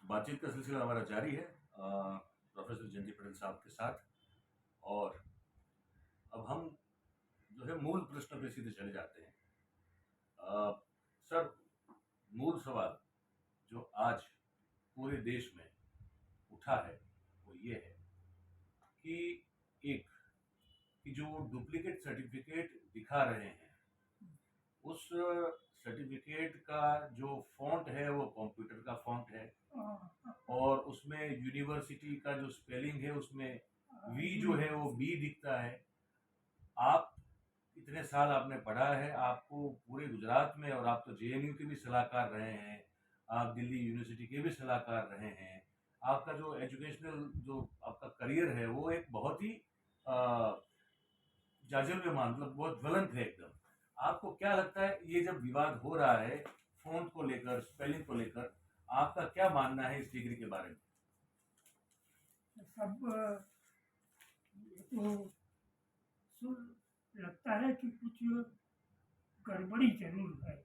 बातचीत का सिलसिला हमारा जारी है प्रोफेसर जयंती पटेल साहब के साथ। और अब हम जो है मूल प्रश्न पे सीधे चले जाते हैं। सर, मूल सवाल जो आज पूरे देश में उठा है वो ये है कि एक कि जो डुप्लीकेट सर्टिफिकेट दिखा रहे हैं, उस सर्टिफिकेट का जो फॉन्ट है वो कंप्यूटर का फॉन्ट है, और उसमें यूनिवर्सिटी का जो स्पेलिंग है उसमें वी जो है वो बी दिखता है। आप इतने साल आपने पढ़ा है, आपको पूरे गुजरात में, और आप तो जेएनयू के भी सलाहकार रहे हैं, आप दिल्ली यूनिवर्सिटी के भी सलाहकार रहे हैं, आपका जो एजुकेशनल जो आपका करियर है वो एक बहुत ही जाजरव्यमान, मतलब बहुत ज्वलंत है एकदम। आपको क्या लगता है, ये जब विवाद हो रहा है फोन को लेकर, स्पेलिंग को लेकर, आपका क्या मानना है इस डिग्री के बारे में? सब तो लगता है कि कुछ गड़बड़ी जरूर है,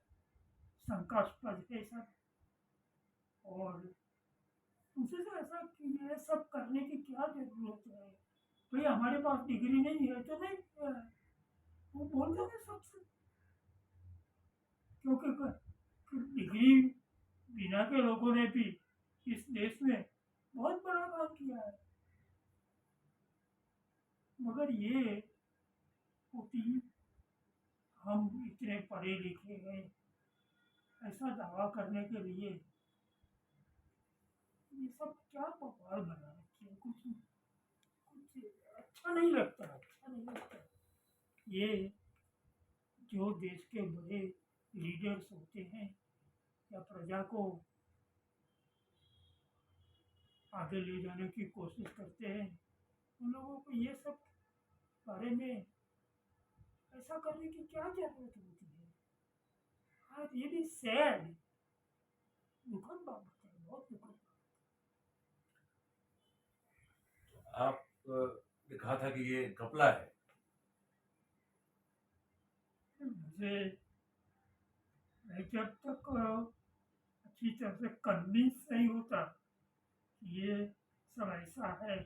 शंकास्पद है सब। और दूसरे से ऐसा कि ये सब करने की क्या जरूरत है? भाई हमारे पास डिग्री नहीं है तो नहीं है। वो बोल देंगे सबसे, क्योंकि डिग्री बिना के लोगों ने भी इस देश में बहुत बड़ा काम किया है। मगर ये होती, हम इतने पढ़े लिखे हैं, ऐसा दावा करने के लिए ये सब क्या बवाल बना रखी है? कुछ अच्छा नहीं लगता, अच्छा नहीं लगता। ये जो देश के बड़े लीडर्स होते हैं या प्रजा को आगे ले जाने की कोशिश करते हैं, उन लोगों को ये सब बारे में ऐसा करने की क्या जरूरत होती है? आज ये भी सैड, दुखद बात है, बहुत दुखद। आप ने कहा था कि ये घपला है। मुझे मैं जब तक अच्छी तरह से कन्विंस नहीं होता कि ये सब ऐसा है,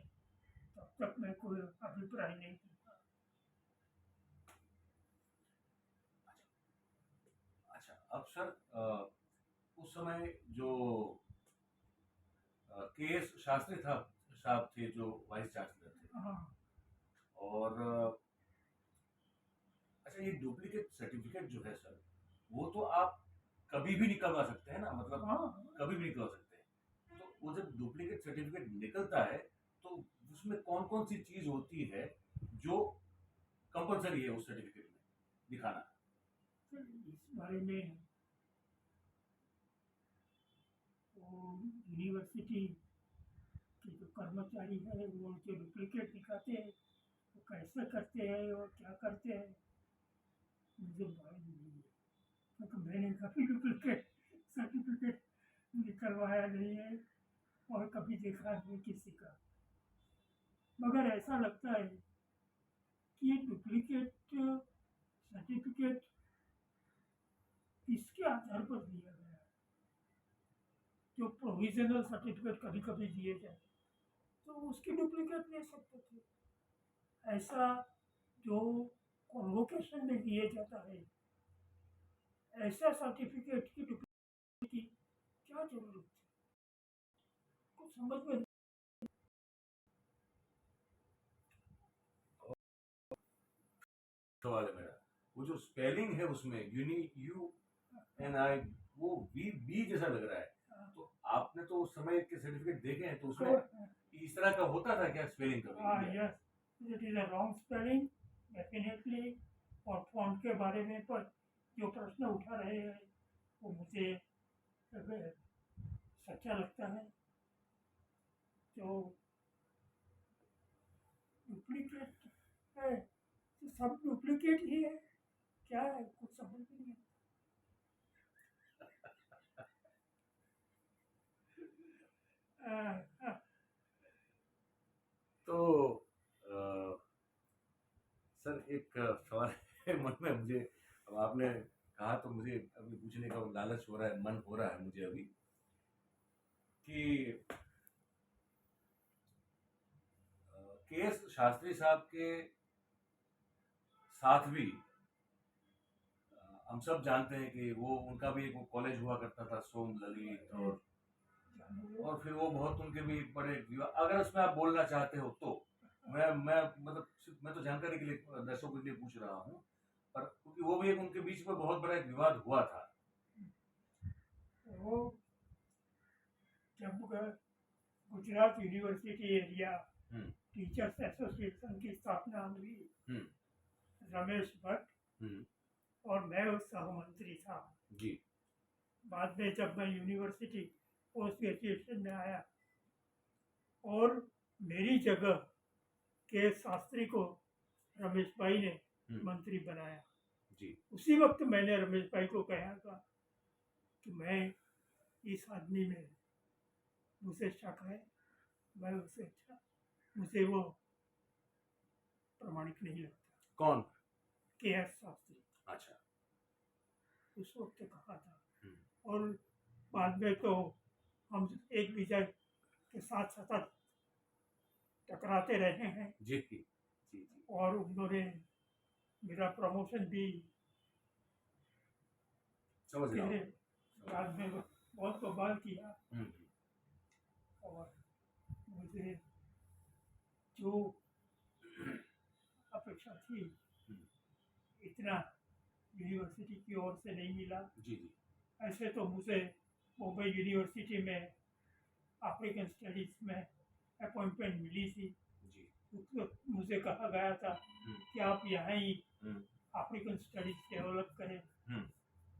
तब तक मैं कोई अभिप्राय नहीं दूंगा। अच्छा, अब सर, उस समय जो के एस शास्त्री था साहब थे जो वाइस चांसलर थे, हाँ, और अच्छा, ये डुप्लीकेट सर्टिफिकेट जो है सर, वो तो आप कभी भी निकलवा सकते हैं ना, मतलब हाँ, कभी भी निकलवा सकते हैं। तो वो जब डुप्लीकेट सर्टिफिकेट निकलता है तो उसमें कौन कौन सी चीज होती है जो कंपलसरी है उस सर्टिफिकेट में दिखाना? इस बारे में वो यूनिवर्सिटी के जो कर्मचारी है वो उनके डुप्लीकेट दिखाते हैं, वो कैसे करते हैं और क्या करते हैं मुझे मालूम नहीं है, क्योंकि मैंने कभी डुप्लीकेट सर्टिफिकेट निकलवाया नहीं है और कभी देखा नहीं किसी का। मगर ऐसा लगता है कि ये डुप्लीकेट सर्टिफिकेट किसके आधार पर दिया गया है? जो प्रोविजनल सर्टिफिकेट कभी कभी दिए जाते तो उसकी डुप्लीकेट ले सकते थे। ऐसा जो कॉन्वोकेशन में दिया जाता है, ऐसा सर्टिफिकेट की डुप्लीकेट की क्या जरूरत थी? कुछ समझ में सवाल है मेरा, वो जो स्पेलिंग है उसमें यू एन आई, वो बी बी जैसा लग रहा है। तो आपने तो उस समय के सर्टिफिकेट देखे हैं, तो उसमें इस तरह का होता था क्या स्पेलिंग कभी? Yes, it is a wrong spelling definitely. और फॉन्ट के बारे में पर जो प्रश्न उठा रहे हैं वो मुझे सच्चा लगता है। जो डुप्लीकेट है, तो सब डुप्लीकेट ही है, क्या है कुछ समझ में नहीं आता। तो सर, एक सवाल है मन में मुझे। अब आपने कहा तो मुझे अभी पूछने का लालच हो रहा है, मन हो रहा है मुझे अभी कि के.एस. शास्त्री साहब के साथ भी हम सब जानते हैं कि वो उनका भी एक कॉलेज हुआ करता था, सोम ललित, और फिर वो बहुत उनके भी बड़े अगर उसमें आप बोलना चाहते हो तो मैं मतलब सिर्फ मैं तो जानकारी के लिए दर्शकों के लिए पूछ रहा हूँ, पर क्योंकि वो भी एक उनके बीच में बहुत बड़ा एक विवाद हुआ था। वो जब Gujarat university area teachers association की स्थापना हुई, रमेश भट्ट और मैं उस सहमंत्री था जी। बाद में जब मैं यूनिवर्सिटी पोस्ट ग्रेजुएशन में आया और मेरी जगह के शास्त्री को रमेश भाई ने मंत्री बनाया जी। उसी वक्त मैंने रमेश भाई को कहा था कि मैं इस आदमी में मुझे शक है, मैं उसे अच्छा मुझे वो प्रमाणिक नहीं लगता। कौन? के.एस. शास्त्री। अच्छा। उस वक्त कहा था और बाद में तो हम एक दूसरे के साथ सतत टकराते रहे हैं। जी जी जी। और उन्होंने मेरा प्रमोशन भी समझ रहा हूँ। बाद में बहुत बवाल किया और मुझे जो अपेक्षा थी इतना यूनिवर्सिटी की ओर से नहीं मिला। जी जी। ऐसे तो मुझे मुंबई यूनिवर्सिटी में अफ्रीकन स्टडीज में अपॉइंटमेंट मिली थी जी। मुझे कहा गया था कि आप यहाँ ही अफ्रीकन स्टडीज डेवलप करें,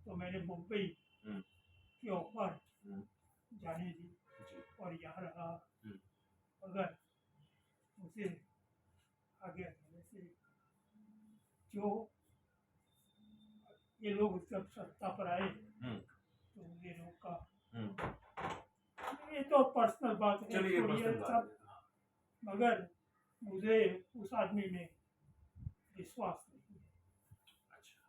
तो मैंने मुंबई की ऑफर जाने दी और यहाँ रहा। अगर मुझे आगे आने से जो ये लोग जब सत्ता पर आए तो मुझे रोका। ये तो पर्सनल बात है, चलिए पर्सनल बात है। मगर मुझे उस आदमी में विश्वास नहीं है। अच्छा,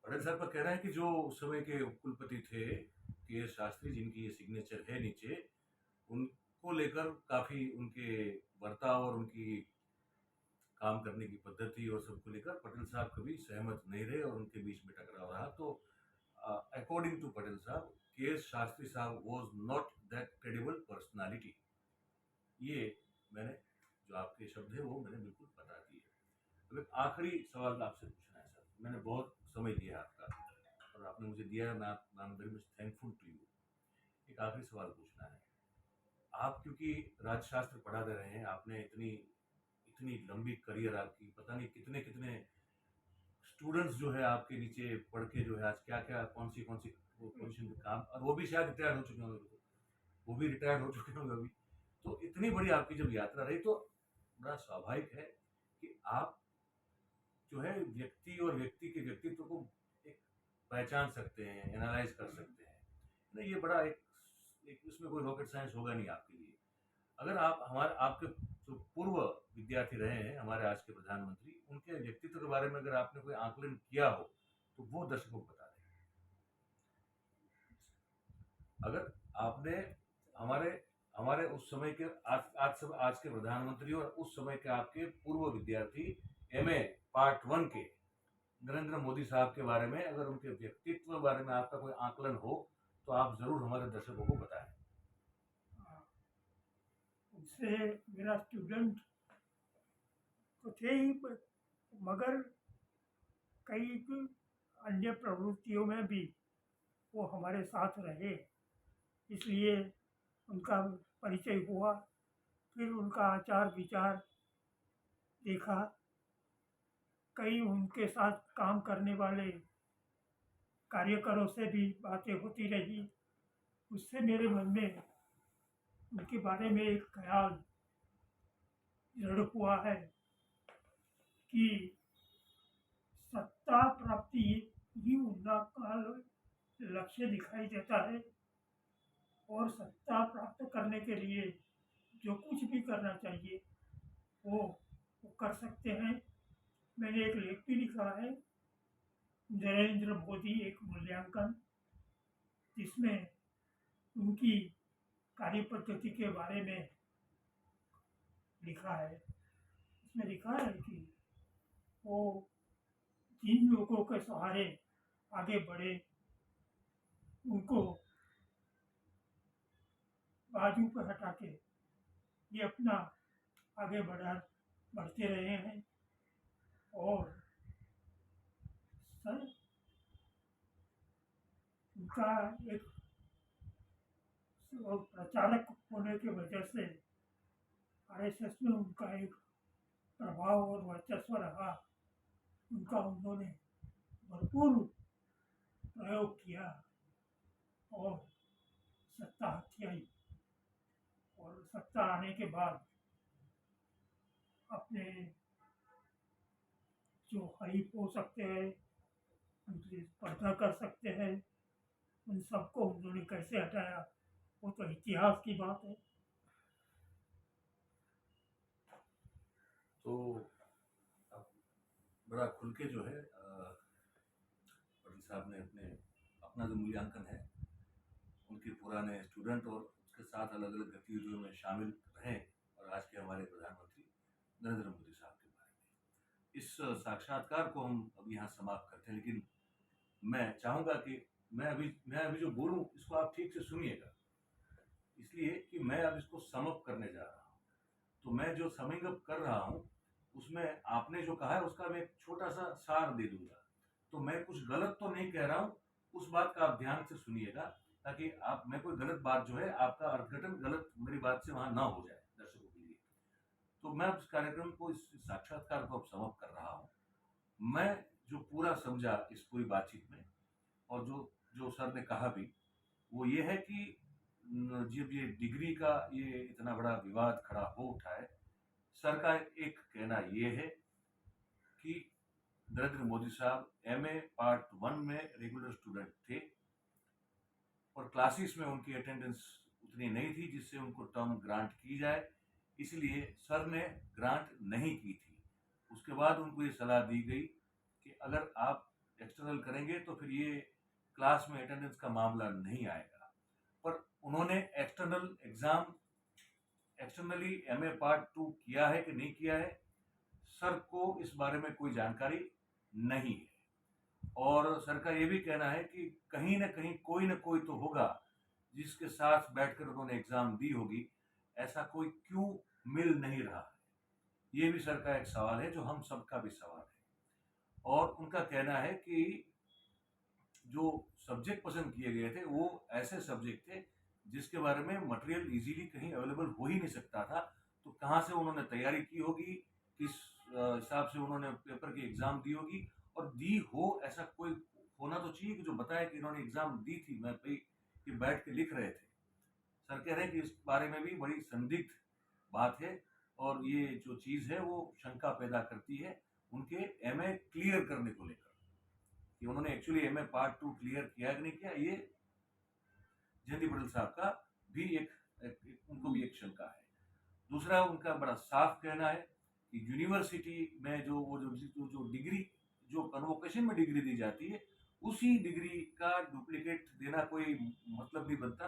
पटेल साहब का कहना है कि जो उस समय के कुलपति थे के.एस. शास्त्री, जिनकी ये सिग्नेचर है नीचे, उनको लेकर काफी उनके बर्ताव और उनकी काम करने की पद्धति और सबको लेकर पटेल साहब कभी सहमत नहीं रहे और उनके बीच में टकराव रहा। तो अकॉर्डिंग टू पटेल साहब, के.एस. शास्त्री साहब was not that credible personality. ये मैंने जो आपके शब्द है वो मैंने बिल्कुल बता दिए। अब एक आखिरी सवाल आपसे पूछना है सर, मैंने बहुत समय लिया आपका और आपने मुझे दिया, मैं I am very much thankful to you. एक आखिरी सवाल पूछना है, आप क्योंकि राजशास्त्र पढ़ाते रहे हैं, आपने इतनी लंबी करियर आपकी, पता नहीं कितने कितने स्टूडेंट्स जो है आपके नीचे पढ़ के जो है आज क्या क्या कौन सी पोजीशन पे काम, और वो भी शायद रिटायर्ड हो चुके होंगे, वो भी रिटायर्ड हो चुके होंगे अभी। तो इतनी बड़ी आपकी जब यात्रा रही तो बड़ा स्वाभाविक है कि आप जो है व्यक्ति और व्यक्ति के व्यक्तित्व को एक पहचान सकते हैं, एनालाइज कर सकते हैं। नहीं, ये बड़ा एक इसमें कोई रॉकेट साइंस होगा नहीं आपके लिए। अगर आप आपके जो पूर्व विद्यार्थी रहे हैं, हमारे आज के प्रधानमंत्री, उनके व्यक्तित्व के बारे में अगर आपने कोई आकलन किया हो तो वो दर्शकों को बता दें। अगर आपने हमारे उस समय के आज के प्रधानमंत्री और उस समय के आपके पूर्व विद्यार्थी MA पार्ट 1 के नरेंद्र मोदी साहब के बारे में, अगर उनके व्यक्तित्व के बारे में आपका कोई आकलन हो तो आप जरूर हमारे दर्शकों को बताएं। उससे मेरा स्टूडेंट तो थे ही, मगर कई अन्य प्रवृत्तियों में भी वो हमारे साथ रहे, इसलिए उनका परिचय हुआ। फिर उनका आचार विचार देखा, कई उनके साथ काम करने वाले कार्यकरों से भी बातें होती रही। उससे मेरे मन में उनके बारे में एक ख्याल दृढ़ हुआ है कि सत्ता प्राप्ति ही उनका लक्ष्य दिखाई देता है और सत्ता प्राप्त करने के लिए जो कुछ भी करना चाहिए वो कर सकते हैं। मैंने एक लेख भी लिखा है, नरेंद्र मोदी एक मूल्यांकन, जिसमें उनकी कार्य पद्धति के बारे में लिखा है। इसमें लिखा है कि वो जिन लोगों के सहारे आगे बढ़े उनको बाजू पर हटा के ये अपना आगे बढ़ते रहे हैं और सर उनका एक प्रचारक होने की वजह से आरएसएस में उनका एक प्रभाव और वर्चस्व रहा। उनका उन्होंने भरपूर प्रयोग किया और सत्ता हथियाई और सत्ता आने के बाद अपने जो हरीफ हो सकते हैं उनसे स्पर्धा कर सकते हैं उन सबको उन्होंने कैसे हटाया वो तो इतिहास की बात है। तो अब बड़ा खुल के जो है पटेल साहब ने अपना जो मूल्यांकन है उनके पुराने स्टूडेंट और उसके साथ अलग अलग गतिविधियों में शामिल रहे और आज के हमारे प्रधानमंत्री नरेंद्र मोदी साहब के बारे में इस साक्षात्कार को हम अब यहाँ समाप्त करते हैं। लेकिन मैं चाहूँगा कि मैं अभी जो बोलूँ इसको आप ठीक से सुनिएगा, इसलिए कि मैं अब इसको सम अप करने जा रहा हूँ। तो मैं जो समिंग अप कर रहा हूँ उसमें आपने जो कहा है उसका मैं एक छोटा सा सार दे दूंगा। तो मैं कुछ गलत तो नहीं कह रहा हूँ, उस बात का आप ध्यान से सुनिएगा ताकि मैं कोई गलत बात जो है आपका अर्थघटन गलत मेरी बात से वहां ना हो जाए दर्शकों के लिए। तो मैं इस कार्यक्रम को इस साक्षात्कार को अब समाप्त कर रहा हूँ। मैं जो पूरा समझा इस पूरी बातचीत में और जो सर ने कहा भी वो ये है कि जब ये डिग्री का ये इतना बड़ा विवाद खड़ा हो उठा है, सर का एक कहना ये है कि नरेंद्र मोदी साहब एमए पार्ट 1 में रेगुलर स्टूडेंट थे और क्लासेस में उनकी अटेंडेंस उतनी नहीं थी जिससे उनको टर्म ग्रांट की जाए, इसलिए सर ने ग्रांट नहीं की थी। उसके बाद उनको ये सलाह दी गई कि अगर आप एक्सटर्नल करेंगे तो फिर ये क्लास में अटेंडेंस का मामला नहीं आएगा। पर उन्होंने एक्सटर्नली एमए पार्ट 2 किया है कि नहीं किया है, सर को इस बारे में कोई जानकारी नहीं है। और सर का ये भी कहना है कि कहीं ना कहीं कोई ना कोई तो होगा जिसके साथ बैठकर उन्होंने एग्जाम दी होगी, ऐसा कोई क्यों मिल नहीं रहा है, ये भी सर का एक सवाल है जो हम सबका भी सवाल है। और उनका कहना है कि जो सब्जेक्ट पसंद किए गए थे वो ऐसे सब्जेक्ट थे जिसके बारे में मटेरियल इजीली कहीं अवेलेबल हो ही नहीं सकता था। तो कहाँ से उन्होंने तैयारी की होगी, किस हिसाब से उन्होंने पेपर की एग्जाम दी होगी, और दी हो ऐसा कोई होना तो चाहिए कि जो बताए कि इन्होंने एग्जाम दी थी, मैं भाई कि बैठ के लिख रहे थे। सर कह रहे हैं कि इस बारे में भी बड़ी संदिग्ध बात है और ये जो चीज़ है वो शंका पैदा करती है उनके एमए क्लियर करने को लेकर कि उन्होंने एक्चुअली एमए पार्ट 2 क्लियर किया कि नहीं किया। ये जयंती पटेल साहब का भी उनको भी एक शंका है। दूसरा उनका बड़ा साफ कहना है कि यूनिवर्सिटी में जो डिग्री जो कन्वोकेशन में डिग्री दी जाती है उसी डिग्री का डुप्लीकेट देना कोई मतलब नहीं बनता।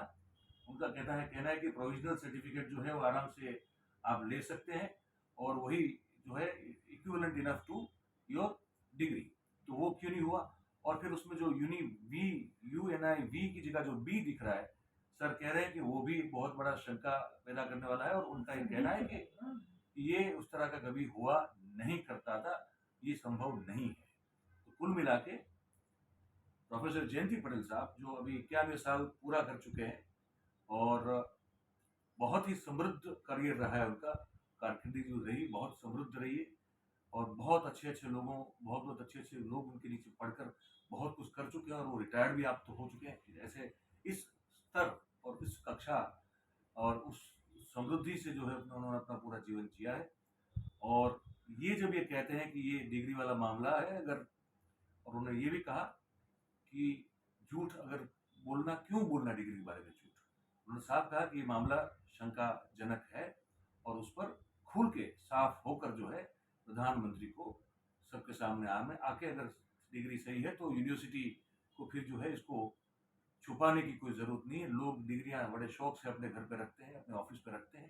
उनका कहना है कि प्रोविजनल सर्टिफिकेट जो है वो आराम से आप ले सकते हैं और वही जो है equivalent enough to your degree, तो वो क्यों नहीं हुआ। और फिर उसमें जो यूएनआई की जगह जो बी दिख रहा है, सर कह रहे हैं कि वो भी एक बहुत बड़ा शंका पैदा करने वाला है और उनका ये कहना है कि ये उस तरह का कभी हुआ नहीं करता था, ये संभव नहीं है। तो कुल मिला के प्रोफेसर जयंती पटेल साहब जो अभी 91 साल पूरा कर चुके हैं और बहुत ही समृद्ध करियर रहा है उनका, कारकिर्दी जो रही बहुत समृद्ध रही है और बहुत अच्छे अच्छे लोग उनके नीचे पढ़कर बहुत कुछ कर चुके हैं और वो रिटायर्ड भी आप तो हो चुके हैं। ऐसे इस स्तर और इस कक्षा और उस समृद्धि से जो है उन्होंने अपना पूरा जीवन जिया है। और ये जब ये कहते हैं कि ये डिग्री वाला मामला है अगर, और उन्होंने ये भी कहा कि झूठ अगर बोलना, क्यों बोलना डिग्री के बारे में झूठ, उन्होंने साफ कहा कि ये मामला शंकाजनक है और उस पर खुल के साफ होकर जो है प्रधानमंत्री को सबके सामने आके अगर डिग्री सही है तो यूनिवर्सिटी को फिर जो है इसको छुपाने की कोई ज़रूरत नहीं है। लोग डिग्रियाँ बड़े शौक से अपने घर पे रखते हैं, अपने ऑफिस पे रखते हैं।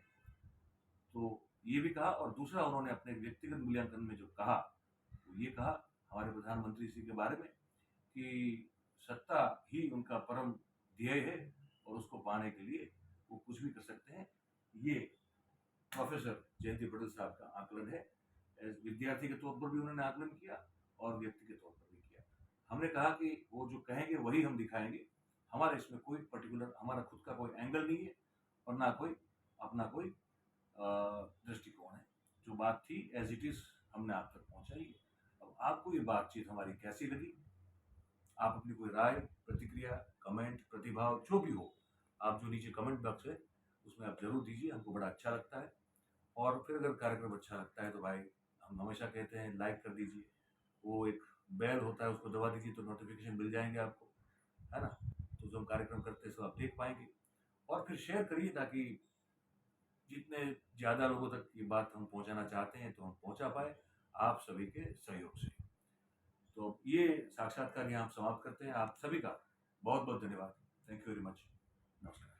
तो ये भी कहा, और दूसरा उन्होंने अपने व्यक्तिगत मूल्यांकन में जो कहा, वो ये कहा हमारे प्रधानमंत्री जी के बारे में कि सत्ता ही उनका परम ध्येय है और उसको पाने के लिए वो कुछ भी कर सकते हैं। ये प्रोफेसर जयंती पटेल साहब का आकलन है। एज विद्यार्थी के तौर पर भी उन्होंने आकलन किया और व्यक्ति के तौर पर भी किया। हमने कहा कि वो जो कहेंगे वही हम दिखाएंगे। हमारे इसमें कोई पर्टिकुलर, हमारा खुद का कोई एंगल नहीं है और ना कोई अपना कोई दृष्टिकोण है। जो बात थी एज इट इज हमने आप तक पहुंचाई है। अब आपको ये बातचीत हमारी कैसी लगी, आप अपनी कोई राय, प्रतिक्रिया, कमेंट, प्रतिभाव जो भी हो, आप जो नीचे कमेंट बॉक्स है उसमें आप जरूर दीजिए। हमको बड़ा अच्छा लगता है। और फिर अगर कार्यक्रम अच्छा लगता है तो भाई हम हमेशा कहते हैं लाइक कर दीजिए, वो एक बेल होता है उसको दबा दीजिए तो नोटिफिकेशन मिल जाएंगे आपको, है ना। तो जो हम कार्यक्रम करते हैं सब आप देख पाएंगे। और फिर शेयर करिए ताकि जितने ज़्यादा लोगों तक ये बात हम पहुंचाना चाहते हैं तो हम पहुंचा पाए आप सभी के सहयोग से। तो ये साक्षात्कार यहाँ हम समाप्त करते हैं। आप सभी का बहुत बहुत धन्यवाद। Thank you very much. नमस्कार।